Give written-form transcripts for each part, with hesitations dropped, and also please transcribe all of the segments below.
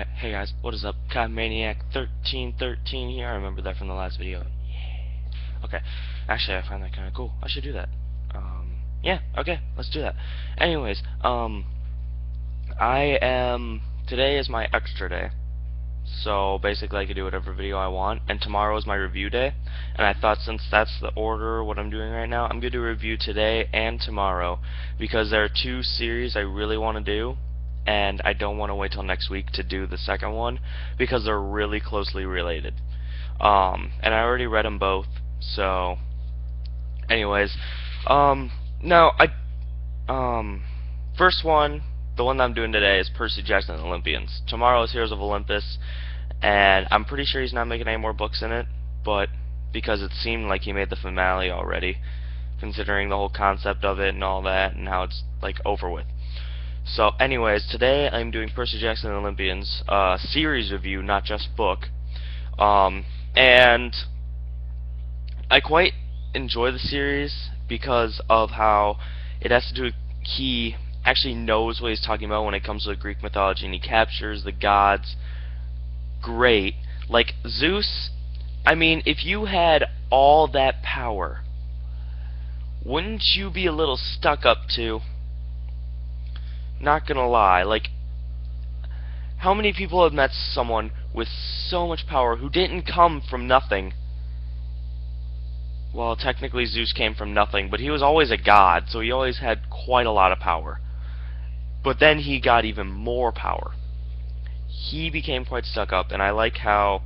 Hey guys, what is up? Maniac 1313 here. I remember that from the last video. Yeah. Okay. Actually, I find that kind of cool. I should do that. Yeah, okay, let's do that. Anyways, today is my extra day. So basically I can do whatever video I want, and tomorrow is my review day. And I thought since that's the order what I'm doing right now, I'm going to do a review today and tomorrow, because there are two series I really want to do, and I don't want to wait till next week to do the second one, because they're really closely related. And I already read them both, so anyways, now first one, the one that I'm doing today is Percy Jackson and Olympians. Tomorrow is Heroes of Olympus, and I'm pretty sure he's not making any more books in it, but because it seemed like he made the finale already, considering the whole concept of it and all that, and how it's like over with. So anyways, today I'm doing Percy Jackson and Olympians, series review, not just book. And I quite enjoy the series because of how it has to do with he actually knows what he's talking about when it comes to Greek mythology, and he captures the gods great. Like Zeus, I mean, if you had all that power, wouldn't you be a little stuck up too? Not gonna lie, like, how many people have met someone with so much power who didn't come from nothing? Well, technically Zeus came from nothing, but he was always a god, so he always had quite a lot of power. But then he got even more power. He became quite stuck up, and I like how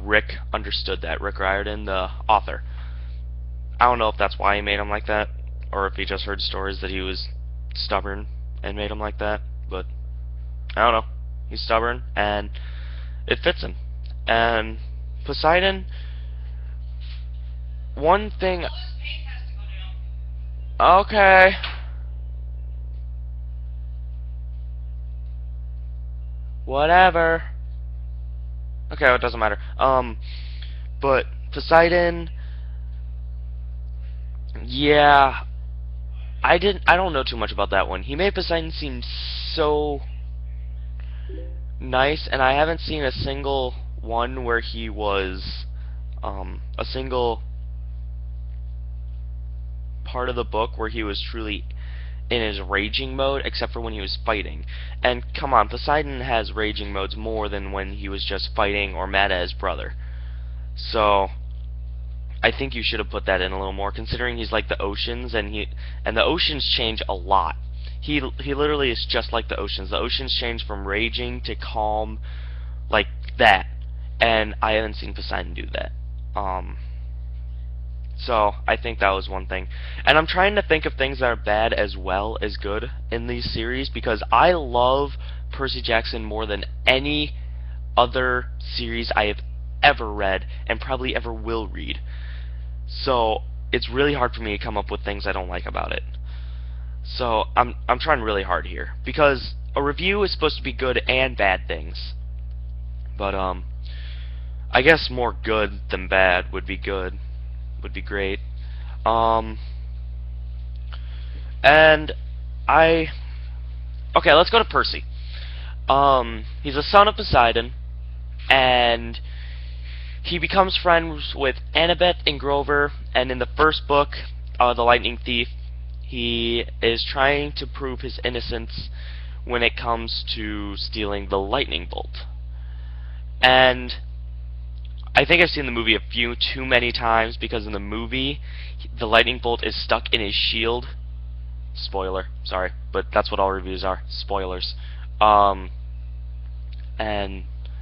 Rick understood that. Rick Riordan, the author. I don't know if that's why he made him like that, or if he just heard stories that he was stubborn and made him like that, but I don't know. He's stubborn, and it fits him. And Poseidon, one thing... Okay. Whatever. Okay, well, it doesn't matter. But Poseidon, yeah, I don't know too much about that one. He made Poseidon seem so nice, and I haven't seen a single one where he was a single part of the book where he was truly in his raging mode, except for when he was fighting. And come on, Poseidon has raging modes more than when he was just fighting or mad at his brother. So I think you should have put that in a little more, considering he's like the oceans, and the oceans change a lot. He literally is just like the oceans. The oceans change from raging to calm, like that. And I haven't seen Poseidon do that. So I think that was one thing. And I'm trying to think of things that are bad as well as good in these series, because I love Percy Jackson more than any other series I have ever read and probably ever will read. So it's really hard for me to come up with things I don't like about it. So I'm trying really hard here, because a review is supposed to be good and bad things. But I guess more good than bad would be good. Would be great. And okay, let's go to Percy. He's a son of Poseidon, and he becomes friends with Annabeth and Grover, and in the first book, The Lightning Thief, he is trying to prove his innocence when it comes to stealing the lightning bolt. And I think I've seen the movie too many times, because in the movie, the lightning bolt is stuck in his shield. Spoiler, sorry, but that's what all reviews are, spoilers. And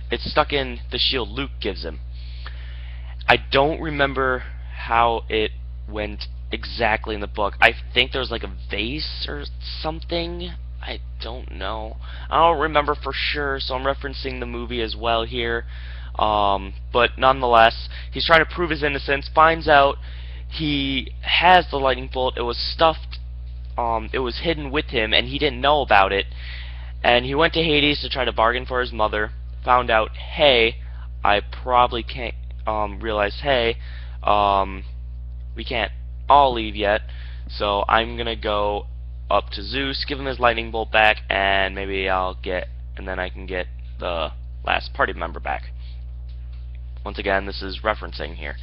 it's stuck in the shield Luke gives him. I don't remember how it went exactly in the book. I think there's like a vase or something. I don't know. I don't remember for sure, so I'm referencing the movie as well here. But nonetheless, he's trying to prove his innocence, finds out he has the lightning bolt. It was stuffed, it was hidden with him, and he didn't know about it. And he went to Hades to try to bargain for his mother, found out, hey, I probably can't, realized, hey, we can't all leave yet, so I'm gonna go up to Zeus, give him his lightning bolt back, and maybe and then I can get the last party member back. Once again, this is referencing here,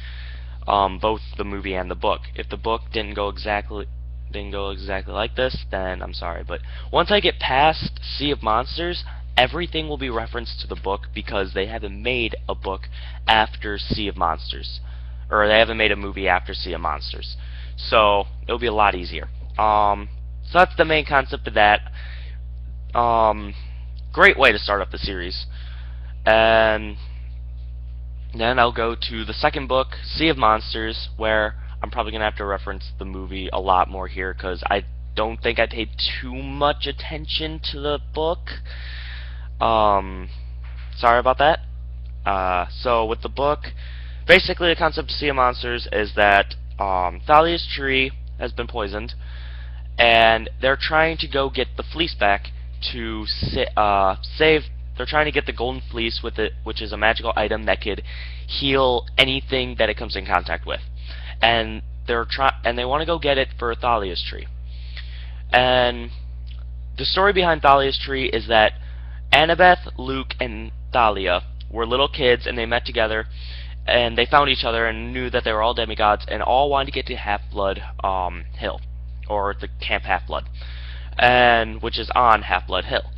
both the movie and the book. If the book didn't go exactly like this, then I'm sorry. But once I get past Sea of Monsters, everything will be referenced to the book, because they haven't made a book after Sea of Monsters, or they haven't made a movie after Sea of Monsters. So it'll be a lot easier. So that's the main concept of that. Great way to start off the series. And then I'll go to the second book, Sea of Monsters, where I'm probably going to have to reference the movie a lot more here, because I don't think I paid too much attention to the book. Sorry about that. So with the book, basically the concept of Sea of Monsters is that Thalia's tree has been poisoned, and they're trying to go get the fleece back to save. They're trying to get the golden fleece with it, which is a magical item that could heal anything that it comes in contact with. And they want to go get it for Thalia's tree. And the story behind Thalia's tree is that Annabeth, Luke, and Thalia were little kids, and they met together, and they found each other and knew that they were all demigods, and all wanted to get to Half-Blood Hill, or the Camp Half-Blood, and which is on Half-Blood Hill.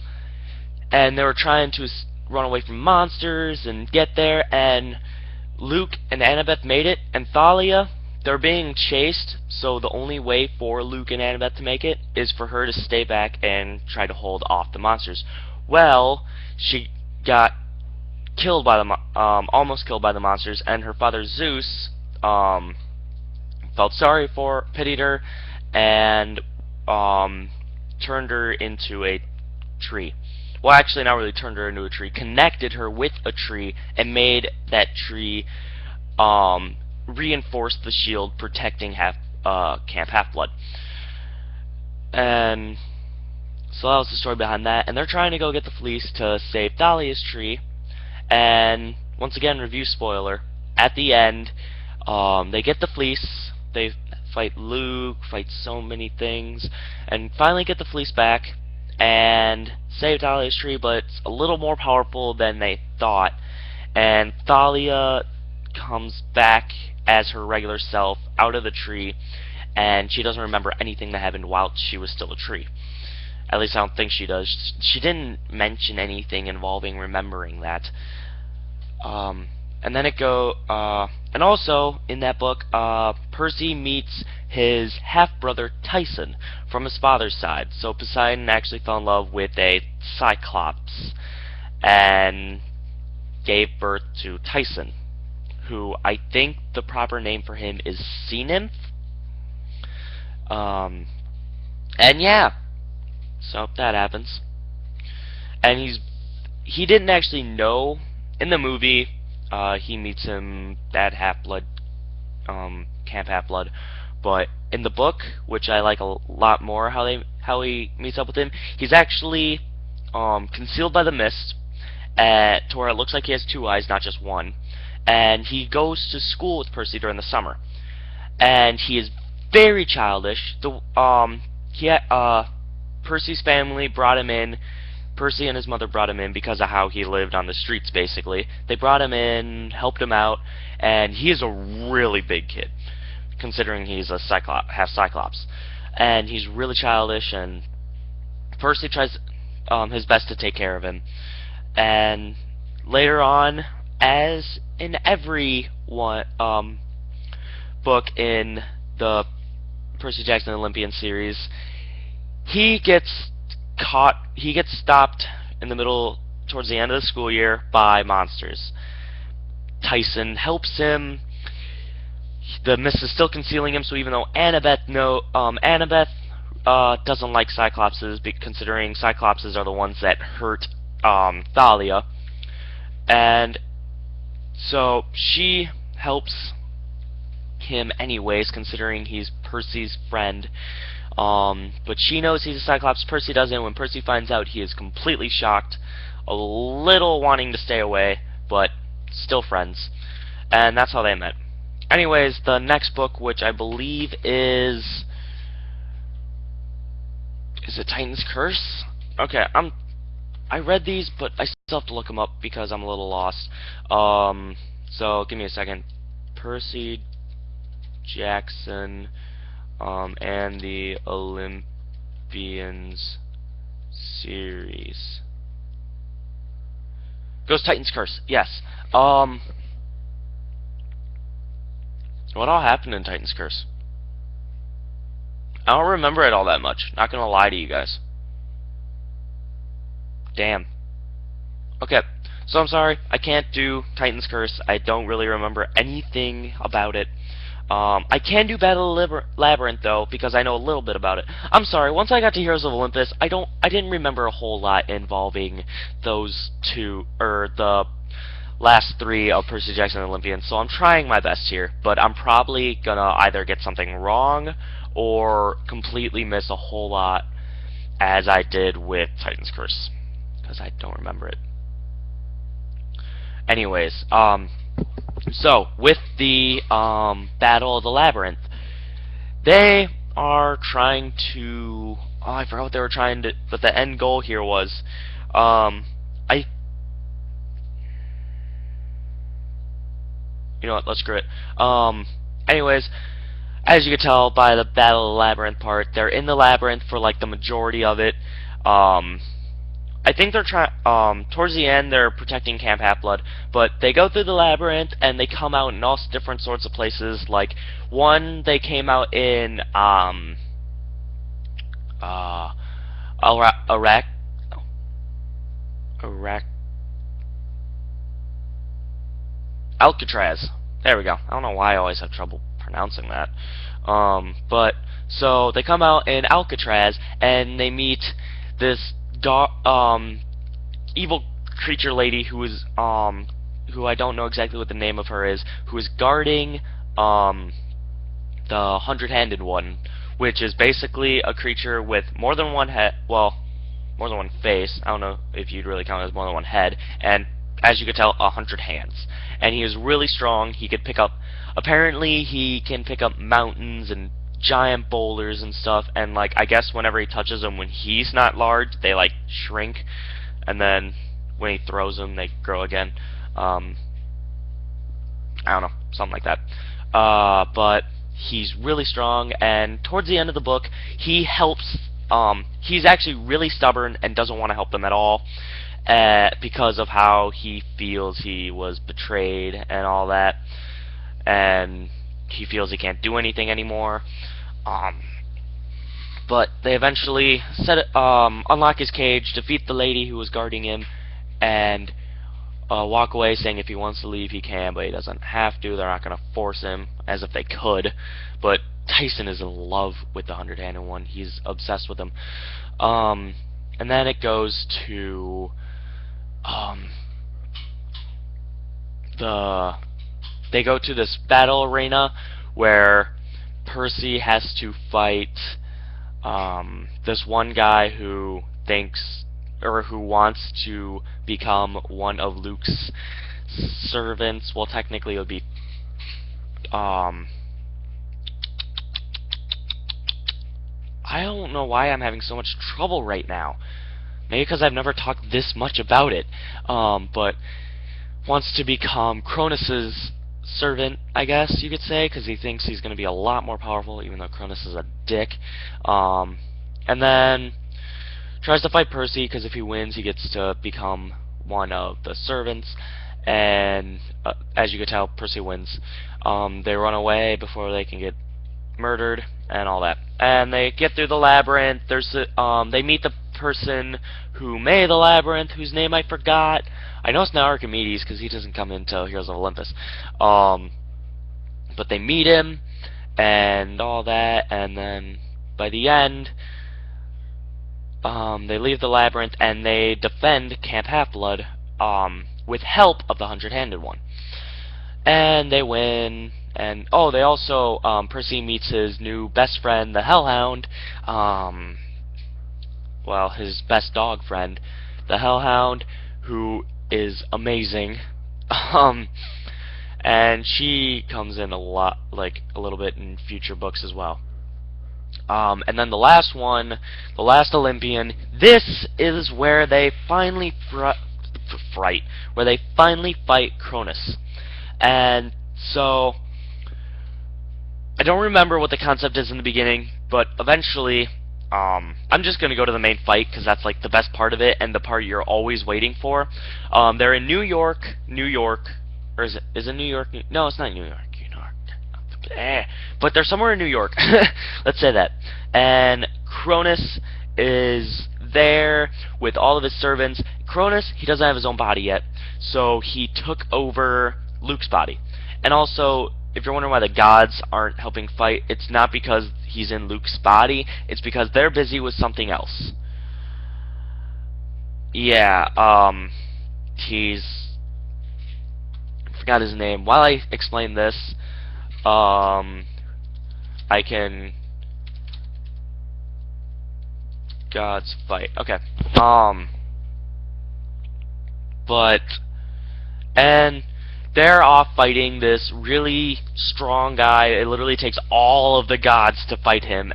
And they were trying to run away from monsters and get there, and Luke and Annabeth made it, and Thalia, they're being chased, so the only way for Luke and Annabeth to make it is for her to stay back and try to hold off the monsters. Well, she got killed by almost killed by the monsters, and her father Zeus felt sorry pitied her, and turned her into a tree. Well, actually, not really turned her into a tree, connected her with a tree, and made that tree reinforce the shield protecting Camp Half-Blood. And so that was the story behind that. And they're trying to go get the fleece to save Thalia's tree. And once again, review spoiler, at the end, they get the fleece, they fight Luke, fight so many things, and finally get the fleece back and save Thalia's tree, but it's a little more powerful than they thought. And Thalia comes back as her regular self out of the tree, and she doesn't remember anything that happened while she was still a tree. At least I don't think she does. She didn't mention anything involving remembering that. And then and also in that book, Percy meets his half-brother Tyson from his father's side. So Poseidon actually fell in love with a Cyclops and gave birth to Tyson, who I think the proper name for him is Sea Nymph. And yeah, so that happens. And he didn't actually know in the movie. He meets him at Half-Blood, Camp Half-Blood, but in the book, which I like a lot more, how he meets up with him, he's actually concealed by the mist, to where it looks like he has two eyes, not just one, and he goes to school with Percy during the summer, and he is very childish. Percy's family brought him in. Percy and his mother brought him in because of how he lived on the streets, basically. They brought him in, helped him out, and he is a really big kid, considering he's a half Cyclops. And he's really childish, and Percy tries his best to take care of him. And later on, as in every book in the Percy Jackson Olympian series, he gets stopped in the middle, towards the end of the school year, by monsters. Tyson helps him. The mist is still concealing him, so even though Annabeth doesn't like Cyclopses, considering Cyclopses are the ones that hurt Thalia, and so she helps him anyways, considering he's Percy's friend. But she knows he's a Cyclops. Percy doesn't. When Percy finds out, he is completely shocked, a little wanting to stay away, but still friends. And that's how they met. Anyways, the next book, which I believe is Is it Titan's Curse? Okay, I read these, but I still have to look them up because I'm a little lost. So give me a second. Percy Jackson, and the Olympians series. Goes Titan's Curse. Yes. What all happened in Titan's Curse? I don't remember it all that much. Not gonna lie to you guys. Damn. Okay. So I'm sorry, I can't do Titan's Curse. I don't really remember anything about it. I can do Battle Labyrinth though, because I know a little bit about it. I'm sorry, once I got to Heroes of Olympus, I didn't remember a whole lot involving those two, or the last three of Percy Jackson and Olympians, so I'm trying my best here, but I'm probably gonna either get something wrong or completely miss a whole lot, as I did with Titan's Curse, because I don't remember it. Anyways, so with the Battle of the Labyrinth, they are trying to, I forgot what they were trying to, but the end goal here was, you know what, let's screw it. Anyways, as you can tell by the Battle of the Labyrinth part, they're in the labyrinth for like the majority of it. I think they're trying, towards the end, they're protecting Camp Half-Blood, but they go through the labyrinth, and they come out in all different sorts of places. Like, one, they came out in, Alcatraz. There we go. I don't know why I always have trouble pronouncing that. But, so, they come out in Alcatraz, and they meet this evil creature lady who is who I don't know exactly what the name of her is, who is guarding the 100-handed one, which is basically a creature with more than one head, well, more than one face. I don't know if you'd really count it as more than one head, and as you can tell, 100 hands. And he is really strong. He could pick up, apparently he can pick up mountains and giant boulders and stuff, and like I guess whenever he touches them, when he's not large, they like shrink, and then when he throws them, they grow again. I don't know, something like that. But he's really strong, and towards the end of the book, he helps. He's actually really stubborn and doesn't want to help them at all, because of how he feels he was betrayed and all that, and he feels he can't do anything anymore. But they eventually unlock his cage, defeat the lady who was guarding him, and walk away, saying if he wants to leave he can, but he doesn't have to. They're not going to force him, as if they could. But Tyson is in love with the 100-handed one. He's obsessed with him. And then it goes to they go to this battle arena where Percy has to fight this one guy who thinks, or who wants to become one of Luke's servants. Well, technically it would be I don't know why I'm having so much trouble right now. Maybe because I've never talked this much about it. But wants to become Cronus's servant, I guess you could say, because he thinks he's going to be a lot more powerful, even though Cronus is a dick. And then tries to fight Percy, because if he wins, he gets to become one of the servants. And as you can tell, Percy wins. They run away before they can get murdered and all that. And they get through the labyrinth. They meet the person who made the labyrinth, whose name I forgot. I know it's not Archimedes, because he doesn't come into Heroes of Olympus. But they meet him and all that, and then by the end, they leave the labyrinth and they defend Camp Half-Blood with help of the 100-handed one. And they win. And they also, Percy meets his new best friend, the Hellhound. Well, his best dog friend, the Hellhound, who is amazing. And she comes in a little bit in future books as well. And then the last one, the last Olympian. This is where they finally where they finally fight Cronus. And so I don't remember what the concept is in the beginning, but eventually, I'm just going to go to the main fight because that's like the best part of it and the part you're always waiting for. They're in New York, or is it New York? No, it's not New York. But they're somewhere in New York. Let's say that. And Cronus is there with all of his servants. Cronus, he doesn't have his own body yet, so he took over Luke's body. And also, if you're wondering why the gods aren't helping fight, it's not because he's in Luke's body, it's because they're busy with something else. Yeah, he's... I forgot his name. While I explain this, I can... Gods fight. Okay. And they're off fighting this really strong guy. It literally takes all of the gods to fight him.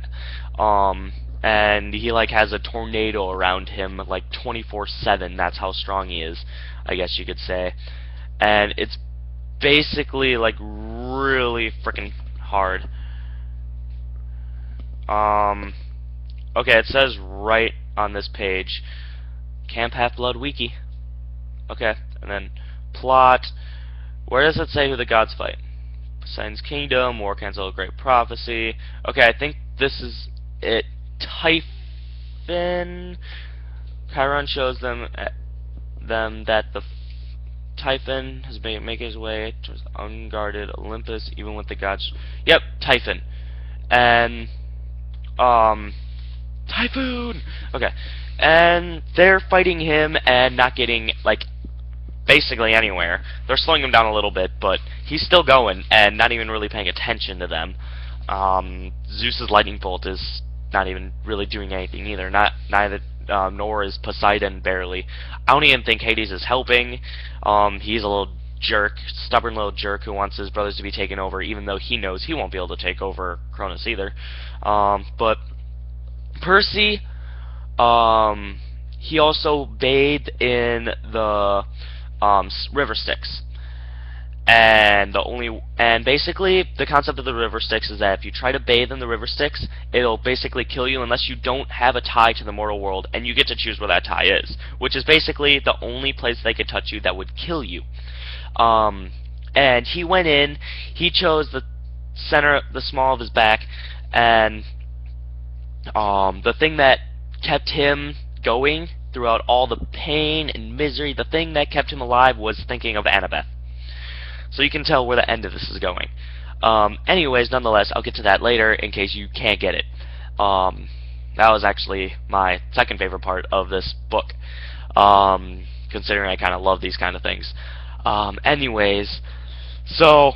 And he like has a tornado around him like 24/7. That's how strong he is, I guess you could say. And it's basically like really freaking hard. Okay, it says right on this page, Camp Half-Blood Wiki. Okay, and then plot. Where does it say who the gods fight? Poseidon's Kingdom, War Cancel, Great Prophecy. Okay, I think this is it. Typhon. Chiron shows them that the Typhon has been making his way towards unguarded Olympus, even with the gods. Yep, Typhon. And Typhoon. Okay, and they're fighting him and not getting like basically anywhere. They're slowing him down a little bit, but he's still going and not even really paying attention to them. Zeus's lightning bolt is not even really doing anything either. Nor is Poseidon barely. I don't even think Hades is helping. He's a little jerk, stubborn little jerk who wants his brothers to be taken over, even though he knows he won't be able to take over Cronus either. But Percy, he also bathed in the river Styx, and basically the concept of the river Styx is that if you try to bathe in the river Styx, it'll basically kill you unless you don't have a tie to the mortal world, and you get to choose where that tie is, which is basically the only place they could touch you that would kill you. And he went in, he chose the center, the small of his back, and the thing that kept him going throughout all the pain and misery, the thing that kept him alive was thinking of Annabeth. So you can tell where the end of this is going. Anyways, nonetheless, I'll get to that later in case you can't get it. That was actually my second favorite part of this book, considering I kind of love these kind of things. Anyways, so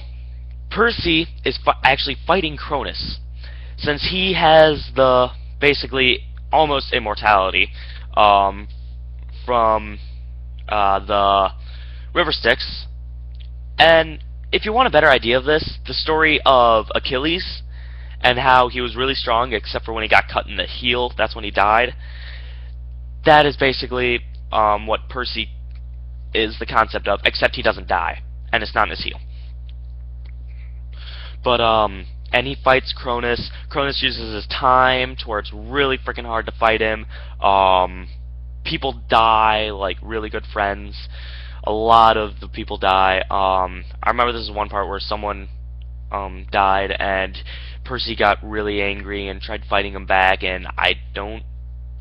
Percy is actually fighting Cronus, since he has the basically almost immortality from the river Styx. And if you want a better idea of this, the story of Achilles and how he was really strong except for when he got cut in the heel, that's when he died. That is basically what Percy is the concept of, except he doesn't die, and it's not in his heel. But and he fights Cronus. Cronus uses his time to where it's really freaking hard to fight him. People die, like really good friends. A lot of the people die. I remember this is one part where someone died, and Percy got really angry and tried fighting him back, and I don't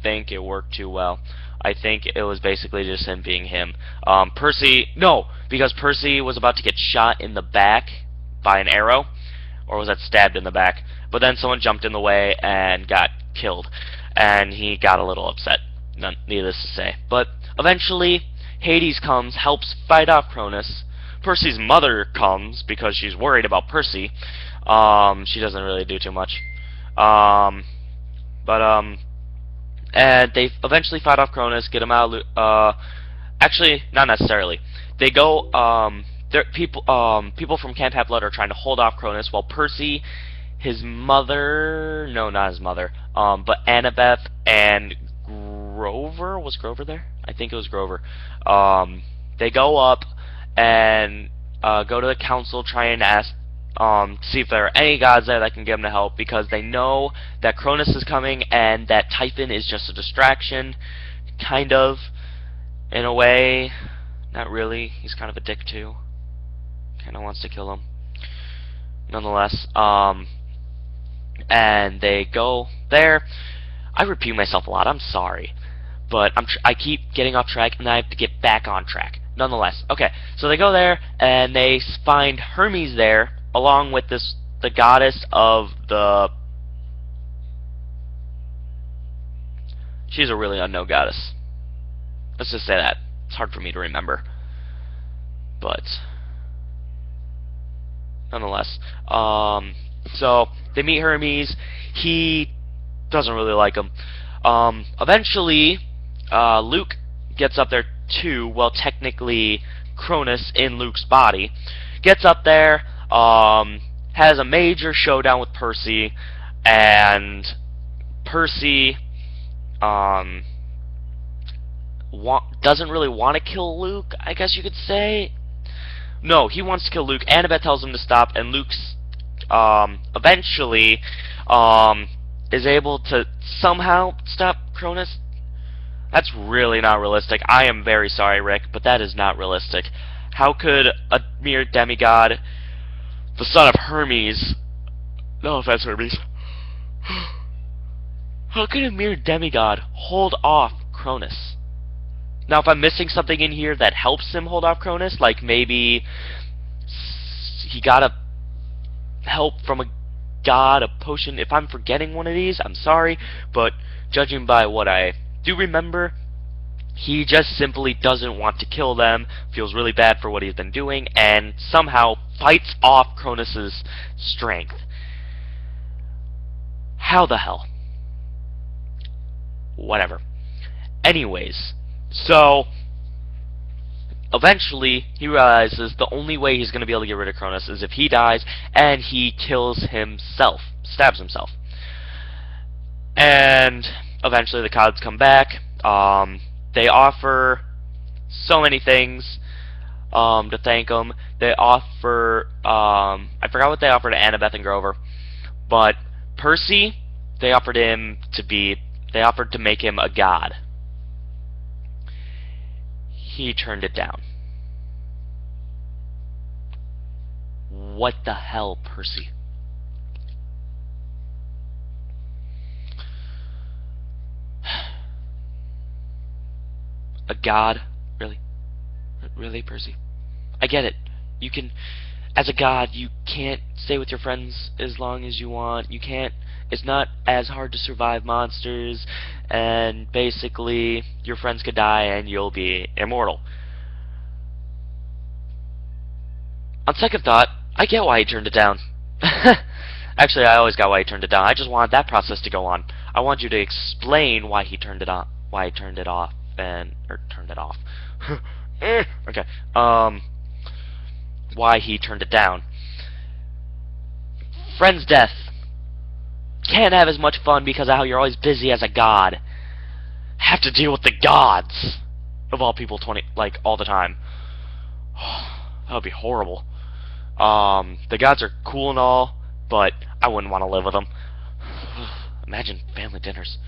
think it worked too well. I think it was basically just him being him. Because Percy was about to get shot in the back by an arrow, or was that stabbed in the back? But then someone jumped in the way and got killed, and he got a little upset, needless to say. But eventually, Hades comes, helps fight off Cronus. Percy's mother comes because she's worried about Percy. She doesn't really do too much. And they eventually fight off Cronus, get him out of actually, not necessarily. They go, people from Camp Half-Blood are trying to hold off Cronus, while Percy, his mother, no, not his mother, but Annabeth and Grover, was Grover there? I think it was Grover. They go up and go to the council, try and ask, see if there are any gods there that can get them to help, because they know that Cronus is coming and that Typhon is just a distraction, kind of, in a way. Not really. He's kind of a dick too. Kind of wants to kill him. Nonetheless, and they go there. I repeat myself a lot. I'm sorry, but I keep getting off track, and I have to get back on track. Nonetheless, okay. So they go there, and they find Hermes there, along with the goddess of the. She's a really unknown goddess. Let's just say that. It's hard for me to remember, but nonetheless, so they meet Hermes. He doesn't really like him. Eventually, Luke gets up there too. Well, technically, Cronus in Luke's body gets up there, has a major showdown with Percy, and Percy doesn't really want to kill Luke, I guess you could say. No, he wants to kill Luke. Annabeth tells him to stop, and Luke's eventually is able to somehow stop Cronus. That's really not realistic. I am very sorry, Rick, but that is not realistic. How could a mere demigod, the son of Hermes, no offense, Hermes, how could a mere demigod hold off Cronus? Now, if I'm missing something in here that helps him hold off Cronus, like maybe he got a help from a god, a potion. If I'm forgetting one of these, I'm sorry, but judging by what I do remember, he just simply doesn't want to kill them, feels really bad for what he's been doing, and somehow fights off Cronus's strength. How the hell? Whatever. Anyways, so eventually he realizes the only way he's going to be able to get rid of Cronus is if he dies and he kills himself, stabs himself. And eventually the gods come back. They offer so many things to thank him. They offer, I forgot what they offered to Annabeth and Grover, but Percy, they offered to make him a god. He turned it down. What the hell, Percy? A god? Really? Really, Percy? I get it. You can, as a god, you can't stay with your friends as long as you want. You can't, it's not as hard to survive monsters, and basically your friends could die and you'll be immortal. On second thought, I get why he turned it down. Actually, I always got why he turned it down. I just wanted that process to go on. I want you to explain why he turned it on, why he turned it off, or turned it off. Okay. Why he turned it down. Friend's death. Can't have as much fun because of how you're always busy as a god. Have to deal with the gods of all people, all the time. That would be horrible. The gods are cool and all, but I wouldn't want to live with them. Imagine family dinners.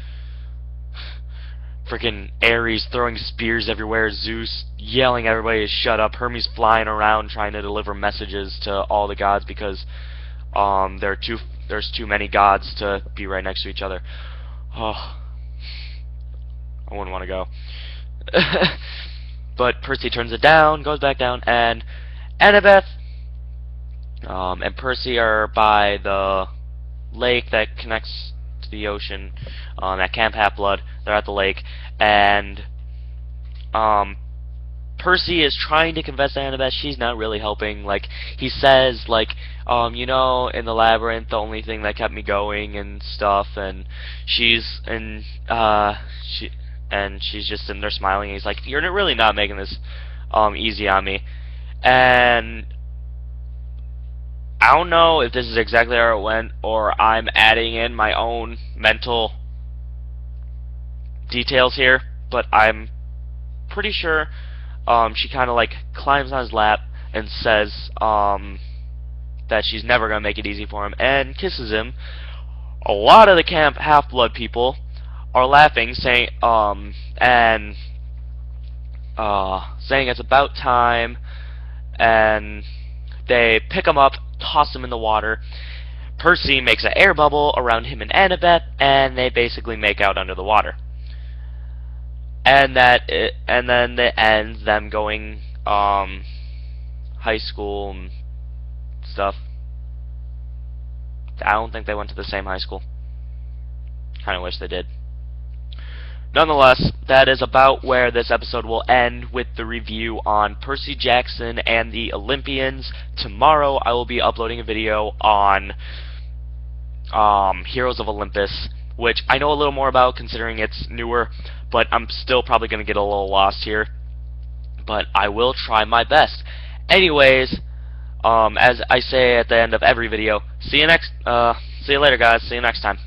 Freaking Ares throwing spears everywhere, Zeus yelling at everybody to shut up, Hermes flying around trying to deliver messages to all the gods because there's too many gods to be right next to each other. Oh, I wouldn't want to go. But Percy turns it down, goes back down, and Annabeth and Percy are by the lake that connects to the ocean at Camp Half-Blood. They're at the lake, and Percy is trying to confess to Annabeth. She's not really helping. Like, he says, like, you know, in the labyrinth, the only thing that kept me going and stuff, and she's just sitting there smiling, and he's like, you're really not making this easy on me. And I don't know if this is exactly how it went, or I'm adding in my own mental details here, but I'm pretty sure she kind of like climbs on his lap and says that she's never gonna make it easy for him and kisses him. A lot of the camp Half-Blood people are laughing, saying saying it's about time, and they pick him up, toss him in the water. Percy makes an air bubble around him and Annabeth, and they basically make out under the water. And then it ends them going high school and stuff. I don't think they went to the same high school. Kind of wish they did. Nonetheless, that is about where this episode will end, with the review on Percy Jackson and the Olympians. Tomorrow I will be uploading a video on Heroes of Olympus, which I know a little more about considering it's newer, but I'm still probably going to get a little lost here. But I will try my best. Anyways, as I say at the end of every video, see you later guys, see you next time.